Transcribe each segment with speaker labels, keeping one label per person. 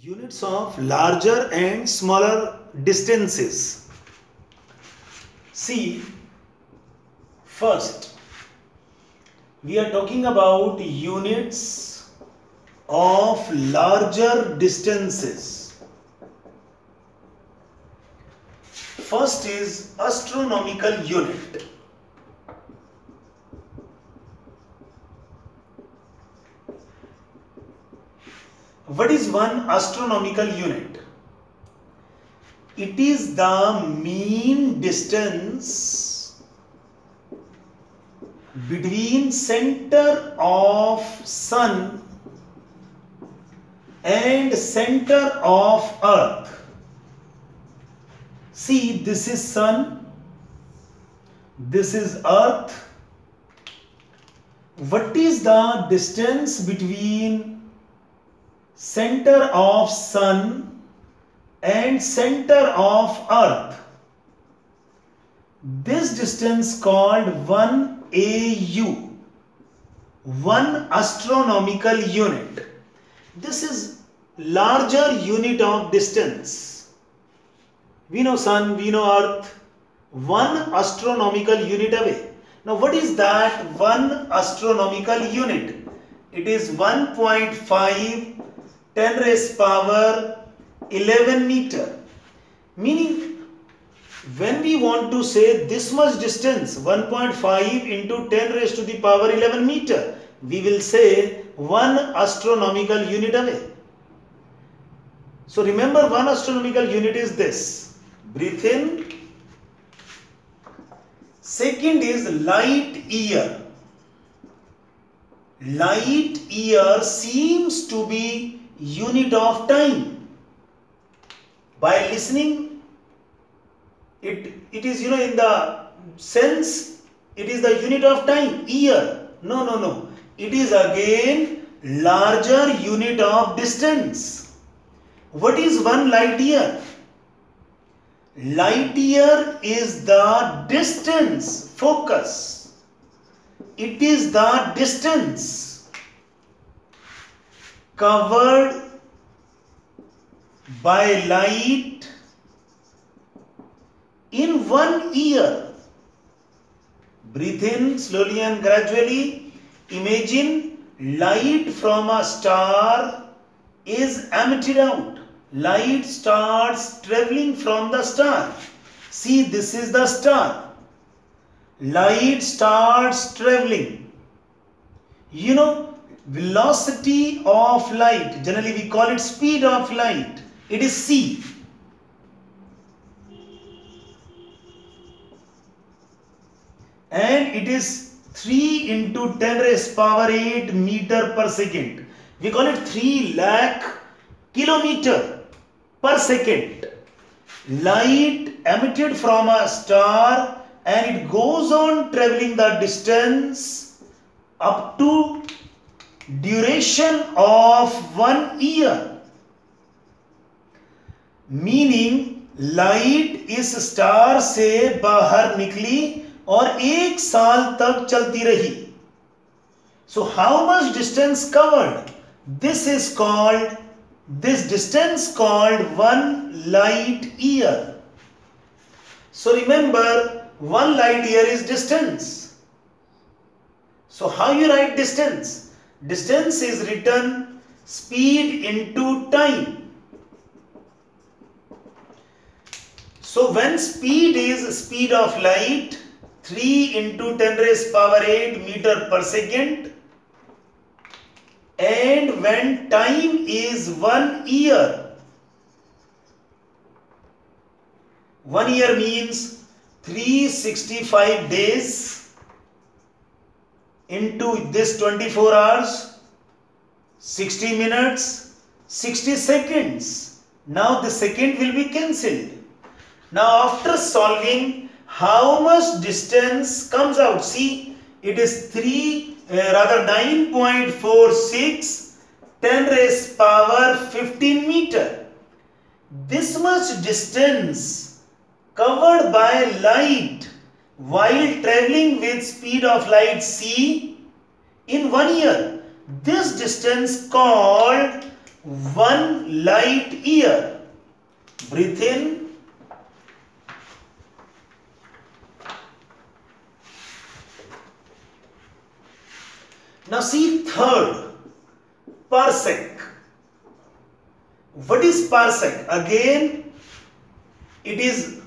Speaker 1: Units of larger and smaller distances. See, first we are talking about units of larger distances. First is astronomical unit. What is one astronomical unit? It is the mean distance between center of sun and center of earth. See, this is sun, this is earth. What is the distance between center of sun and center of earth? This distance called 1 AU, 1 astronomical unit. This is larger unit of distance. We know sun, we know earth, 1 astronomical unit away. Now what is that 1 astronomical unit? It is 1.5 10 raised power 11 meter. Meaning, when we want to say this much distance, 1.5 into 10 raised to the power 11 meter, we will say 1 astronomical unit away. So remember, 1 astronomical unit is this. Breathe in. Second is light year. Light year seems to be unit of time. By listening, it is, in the sense, it is the unit of time, year. No. It is again larger unit of distance. What is 1 light year? Light year is the distance, focus. It is the distance covered by light in 1 year. Breathe in slowly and gradually. Imagine light from a star is emitted out. Light starts traveling from the star. See, this is the star. Light starts traveling. Velocity of light, generally we call it speed of light. It is c. And it is 3 into 10 raised power 8 meter per second. We call it 3 lakh kilometer per second. Light emitted from a star, and it goes on traveling the distance up to duration of 1 year. Meaning light इस star से बाहर निकली और 1 साल तक चलती रही. So how much distance covered? This distance called 1 light year. So remember, 1 light year is distance. So how you write distance? Distance is written speed into time. So when speed is speed of light, 3 into 10 raised power 8 meter per second, and when time is 1 year, 1 year means 365 days into this 24 hours, 60 minutes, 60 seconds. Now the second will be cancelled. Now after solving, how much distance comes out? See, it is 9.46 10 raised power 15 meter. This much distance covered by light while traveling with speed of light c in 1 year. This distance called 1 light year. Breathe in. Now see third, parsec. What is parsec? Again, it is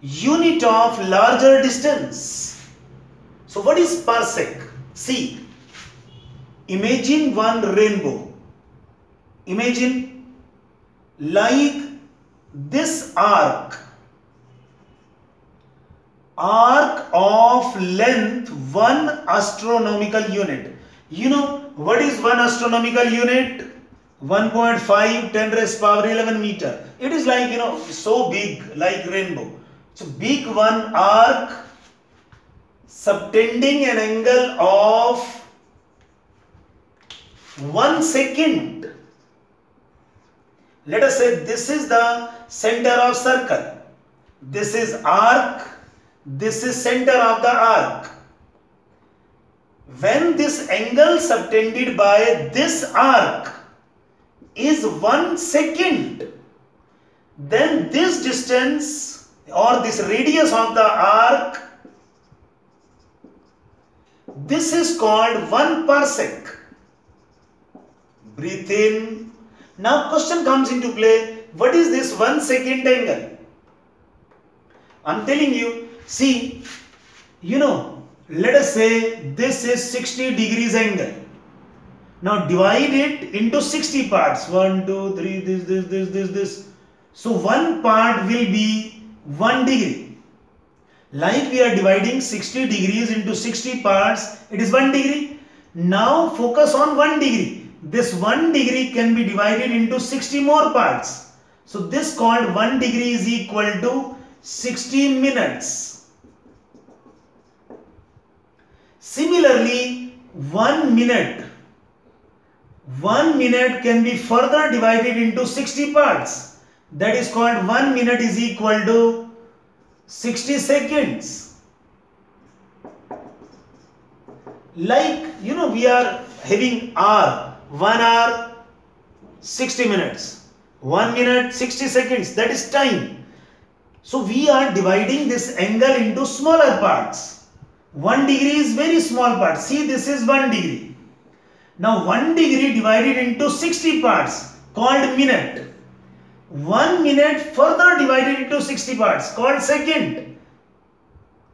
Speaker 1: unit of larger distance. So what is parsec? See, imagine one rainbow. Imagine like this arc of length 1 astronomical unit. You know what is 1 astronomical unit? 1.5 10 raised power 11 meter. It is like, so big, like rainbow. So big one arc subtending an angle of 1 second. Let us say this is the center of circle. This is arc. This is center of the arc. When this angle subtended by this arc is 1 second, then this distance or this radius of the arc, this is called 1 parsec. Breathe in. Now question comes into play, what is this 1 second angle? I am telling you, see, let us say this is 60 degrees angle. Now divide it into 60 parts. 1, 2, 3, this. So one part will be 1 degree. Like we are dividing 60 degrees into 60 parts, it is 1 degree. Now focus on 1 degree. This 1 degree can be divided into 60 more parts. So this called 1 degree is equal to 60 minutes. Similarly, 1 minute can be further divided into 60 parts. That is called 1 minute is equal to 60 seconds. Like, we are having hour. 1 hour, 60 minutes. 1 minute, 60 seconds. That is time. So we are dividing this angle into smaller parts. 1 degree is very small part. See, this is 1 degree. Now 1 degree divided into 60 parts called minute. 1 minute further divided into 60 parts called second.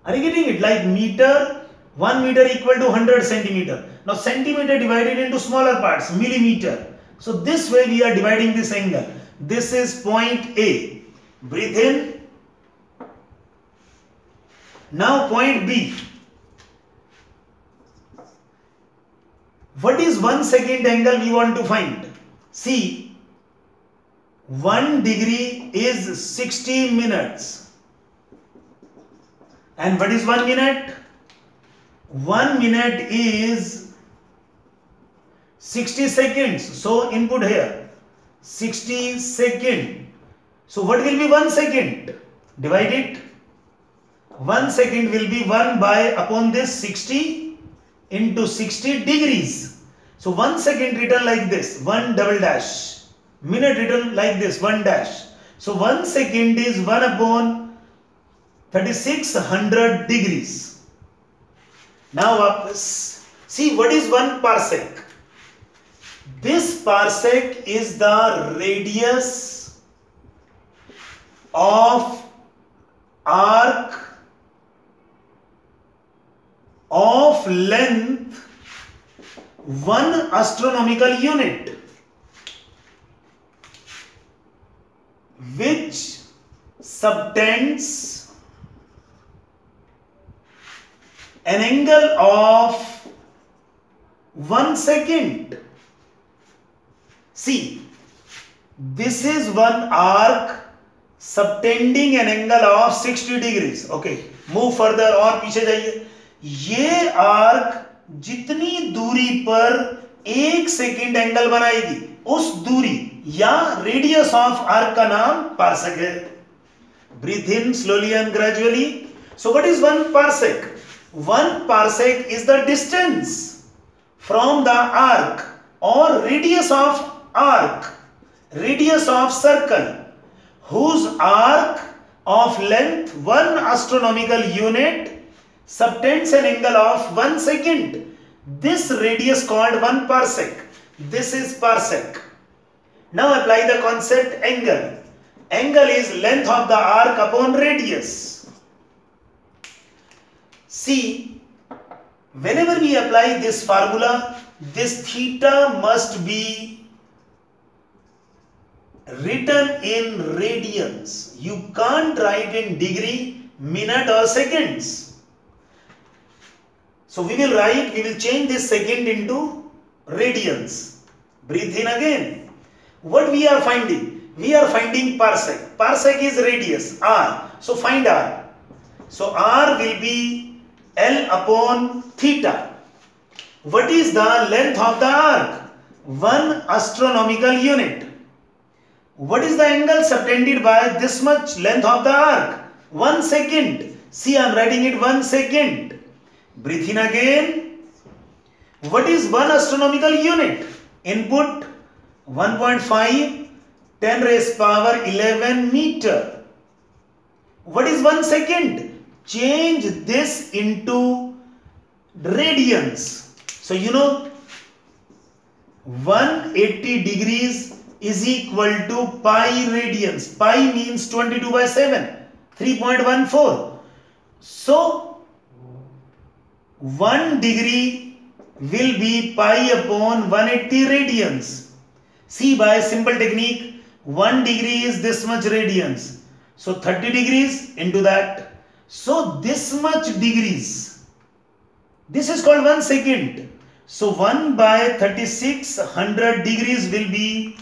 Speaker 1: Are you getting it? Like meter, 1 meter equal to 100 centimeter. Now centimeter divided into smaller parts, millimeter. So this way we are dividing this angle. This is point A. Breathe in. Now point B. What is 1 second angle we want to find? See, 1 degree is 60 minutes. And what is 1 minute? 1 minute is 60 seconds. So input here 60 second. So what will be 1 second? Divide it. 1 second will be 1 by upon this 60 into 60 degrees. So 1 second written like this, 1 double dash. Minute written like this, 1 dash. So 1 second is 1 upon 3600 degrees. Now see what is 1 parsec. This parsec is the radius of arc of length 1 astronomical unit, which subtends an angle of 1 second. See, this is one arc subtending an angle of 60 degrees. Okay, move further और पीछे जाइए. ये arc जितनी दूरी पर 1 second angle बनाएगी उस दूरी या रेडियस ऑफ आर्क का नाम पार्सेक है. Breathe in slowly and gradually. So what is 1 parsec? 1 parsec is the distance from the arc or radius of arc, radius of circle, whose arc of length 1 astronomical unit subtends an angle of 1 second. This radius called 1 parsec. This is parsec. Now apply the concept angle. Angle is length of the arc upon radius. See, whenever we apply this formula, this theta must be written in radians. You can't write in degree, minute or seconds. So we will change this second into radians. Breathe in again. What we are finding? We are finding parsec. Parsec is radius, r. So find r. So r will be L upon theta. What is the length of the arc? 1 astronomical unit. What is the angle subtended by this much length of the arc? 1 second. See, I am writing it 1 second. Breathe in again. What is 1 astronomical unit? Input 1.5 10 raised power 11 meter. What is 1 second? Change this into radians. So you know 180 degrees is equal to pi radians. Pi means 22/7, 3.14. So 1 degree will be pi upon 180 radians. See, by a simple technique, 1 degree is this much radians. So 30 degrees into that. So this much degrees. This is called 1 second. So 1 by 3600 degrees will be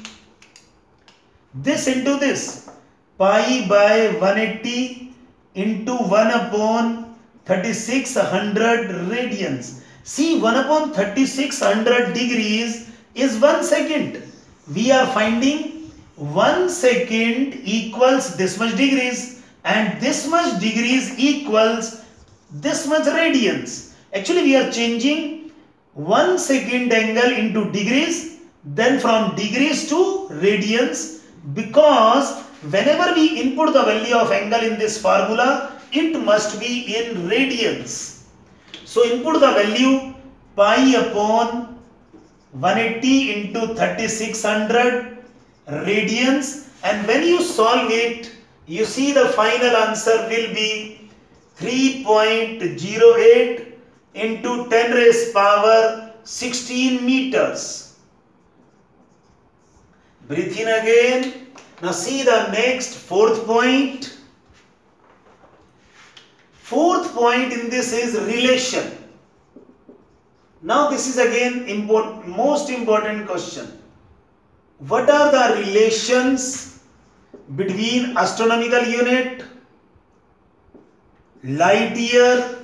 Speaker 1: this into this. Pi by 180 into 1 upon 3600 radians. See, 1 upon 3600 degrees is 1 second. We are finding 1 second equals this much degrees and this much degrees equals this much radians. Actually, we are changing 1 second angle into degrees, then from degrees to radians, because whenever we input the value of angle in this formula, it must be in radians. So input the value pi upon 180 into 3600 radians, and when you solve it, you see the final answer will be 3.08 into 10 raised power 16 meters. Breathe in again. Now see the next fourth point. Fourth point in this is relation. Now this is again most important question. What are the relations between astronomical unit, light year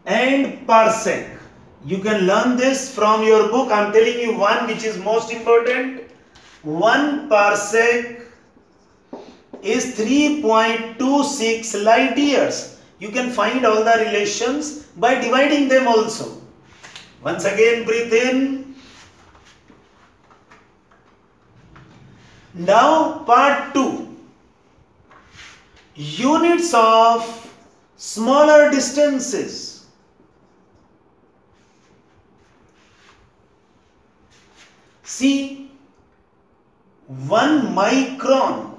Speaker 1: and parsec? You can learn this from your book. I am telling you one which is most important. 1 parsec is 3.26 light years. You can find all the relations by dividing them also. Once again, breathe in. Now part 2. Units of smaller distances. See, 1 micron.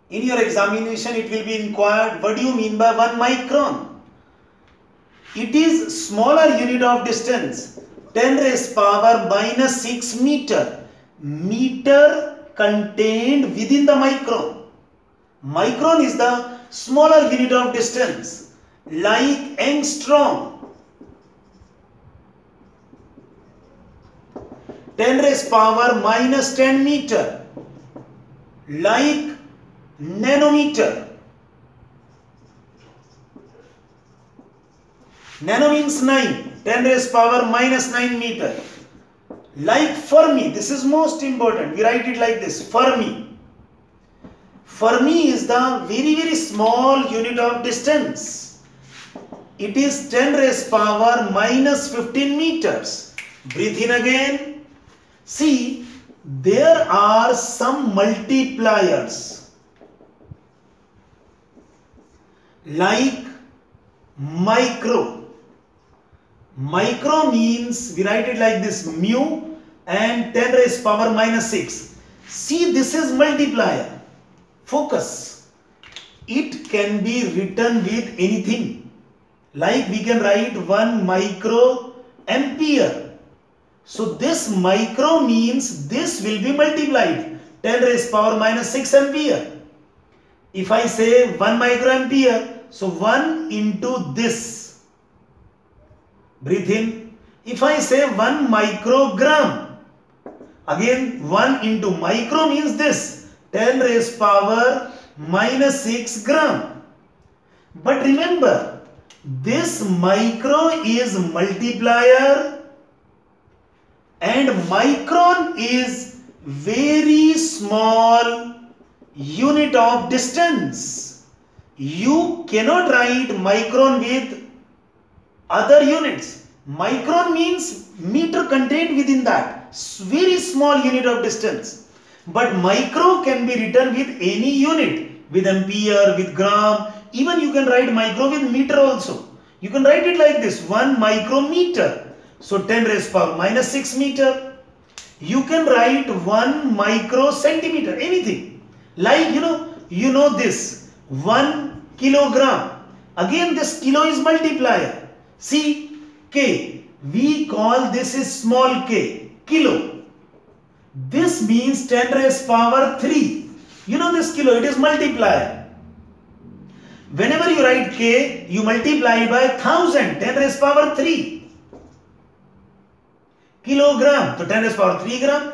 Speaker 1: In your examination, it will be inquired, what do you mean by 1 micron? It is smaller unit of distance, 10 raised power minus 6 meter. Meter contained within the micron. Micron is the smaller unit of distance, like angstrom. 10 raised power minus 10 meter, like nanometer. Nano means 9, 10 raised power minus 9 meter. Like Fermi, this is most important. We write it like this, Fermi. Fermi is the very small unit of distance. It is 10 raised power minus 15 meters. Breathe in again. See, there are some multipliers like micro. Micro means, we write it like this, mu and 10 raised power minus 6. See, this is multiplier. Focus. It can be written with anything. Like we can write 1 micro ampere. So this micro means this will be multiplied. 10 raised power minus 6 ampere. If I say 1 microampere, so 1 into this. Breathe in. If I say 1 microgram, again 1 into micro means this. 10 raised power minus 6 gram. But remember, this micro is multiplier and micron is very small unit of distance. You cannot write micron with other units. Micron means meter contained within that. Very small unit of distance. But micro can be written with any unit. With ampere, with gram. Even you can write micro with meter also. You can write it like this. 1 micrometer. So 10 raised power minus 6 meter. You can write 1 microcentimeter. Anything. Like you know this. 1 kilogram. Again this kilo is multiplier. See, K. We call this is small k. Kilo. This means 10 raised power 3. You know this kilo, it is multiplier. Whenever you write K, you multiply by 1000. 10 raised power 3. Kilogram. So 10 raised power 3 gram.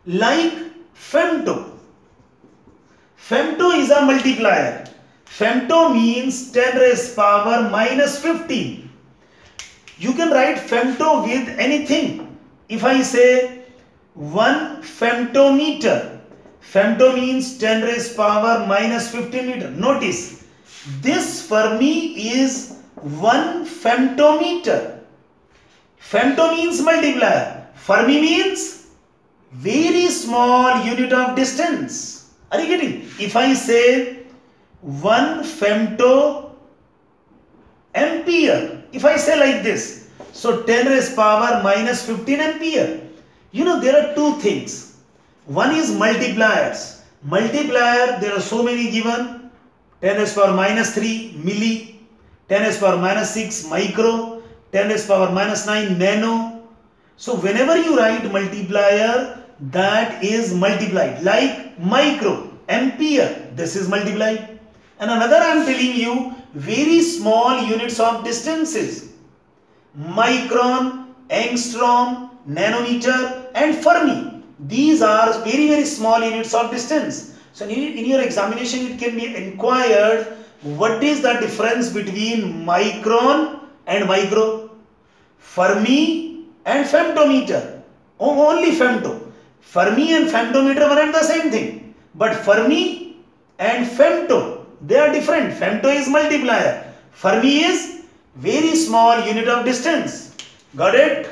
Speaker 1: Like femto. Femto is a multiplier. Femto means 10 raised power minus 15. You can write femto with anything. If I say 1 femtometer, femto means 10 raised power minus 15 meter. Notice, this Fermi is 1 femtometer. Femto means multiplier. Fermi means very small unit of distance. Are you getting? If I say 1 femto ampere, if I say like this, so 10 raised power minus 15 ampere. There are two things. One is multipliers. Multiplier, there are so many given. 10 raised power minus 3 milli, 10 raised power minus 6 micro, 10 raised power minus 9 nano. So whenever you write multiplier, that is multiplied. Like micro, ampere, this is multiplied. And another I am telling you, very small units of distances. Micron, angstrom, nanometer and Fermi. These are very, very small units of distance. So in your examination it can be inquired, what is the difference between micron and micro? Fermi and femtometer. Only femto. Fermi and femtometer were not the same thing. But Fermi and femto, they are different. Femto is multiplier. Fermi is very small unit of distance. Got it?